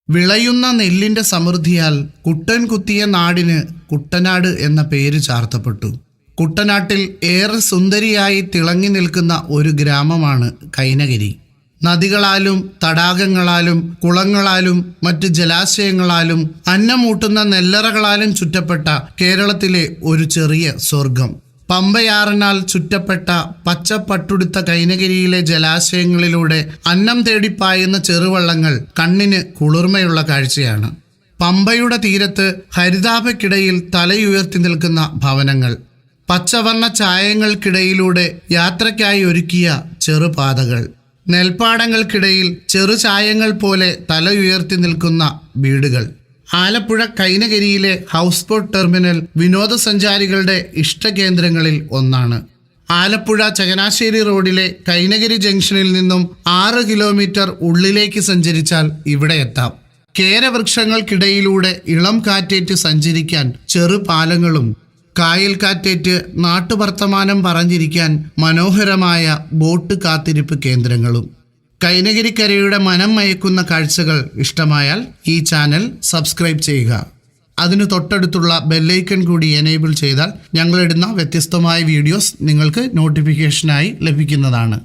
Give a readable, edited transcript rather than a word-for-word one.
വിളയുന്ന നെല്ലിന്റെ സമൃദ്ധിയാൽ കുട്ടൻ കുത്തിയ നാടിന് കുട്ടനാട് എന്ന പേര് ചാർത്തപ്പെട്ടു. കുട്ടനാട്ടിൽ ഏറെ സുന്ദരിയായി തിളങ്ങി നിൽക്കുന്ന ഒരു ഗ്രാമമാണ് കൈനകരി. നദികളാലും തടാകങ്ങളാലും കുളങ്ങളാലും മറ്റ് ജലാശയങ്ങളാലും അന്നമൂട്ടുന്ന നെല്ലറകളാലും ചുറ്റപ്പെട്ട കേരളത്തിലെ ഒരു ചെറിയ സ്വർഗം. പമ്പയാറിനാൽ ചുറ്റപ്പെട്ട പച്ചപ്പട്ടുടുത്ത കൈനകരിയിലെ ജലാശയങ്ങളിലൂടെ അന്നം തേടിപ്പായുന്ന ചെറുവള്ളങ്ങൾ കണ്ണിന് കുളിർമയുള്ള കാഴ്ചയാണ്. പമ്പയുടെ തീരത്ത് ഹരിതാഭയ്ക്കിടയിൽ തലയുയർത്തി നിൽക്കുന്ന ഭവനങ്ങൾ, പച്ചവർണ്ണ ചായങ്ങൾക്കിടയിലൂടെ യാത്രയ്ക്കായി ഒരുക്കിയ ചെറുപാതകൾ, നെൽപ്പാടങ്ങൾക്കിടയിൽ ചെറുചായങ്ങൾ പോലെ തലയുയർത്തി നിൽക്കുന്ന വീടുകൾ. ആലപ്പുഴ കൈനകരിയിലെ ഹൗസ് ബോട്ട് ടെർമിനൽ വിനോദസഞ്ചാരികളുടെ ഇഷ്ടകേന്ദ്രങ്ങളിൽ ഒന്നാണ്. ആലപ്പുഴ ചങ്ങനാശ്ശേരി റോഡിലെ കൈനകരി ജംഗ്ഷനിൽ നിന്നും 6 കിലോമീറ്റർ ഉള്ളിലേക്ക് സഞ്ചരിച്ചാൽ ഇവിടെ എത്താം. കേരവൃക്ഷങ്ങൾക്കിടയിലൂടെ ഇളം കാറ്റേറ്റ് സഞ്ചരിക്കാൻ ചെറുപാലങ്ങളും, കായൽ കാറ്റേറ്റ് നാട്ടുവർത്തമാനം പറഞ്ഞിരിക്കാൻ മനോഹരമായ ബോട്ട് കാത്തിരിപ്പ് കേന്ദ്രങ്ങളും. കൈനകരിക്കരയുടെ മനം മയക്കുന്ന കാഴ്ചകൾ ഇഷ്ടമായാൽ ഈ ചാനൽ സബ്സ്ക്രൈബ് ചെയ്യുക. അതിനു തൊട്ടടുത്തുള്ള ബെല്ലൈക്കൺ കൂടി എനേബിൾ ചെയ്താൽ ഞങ്ങളിടുന്ന വ്യത്യസ്തമായ വീഡിയോസ് നിങ്ങൾക്ക് നോട്ടിഫിക്കേഷനായി ലഭിക്കുന്നതാണ്.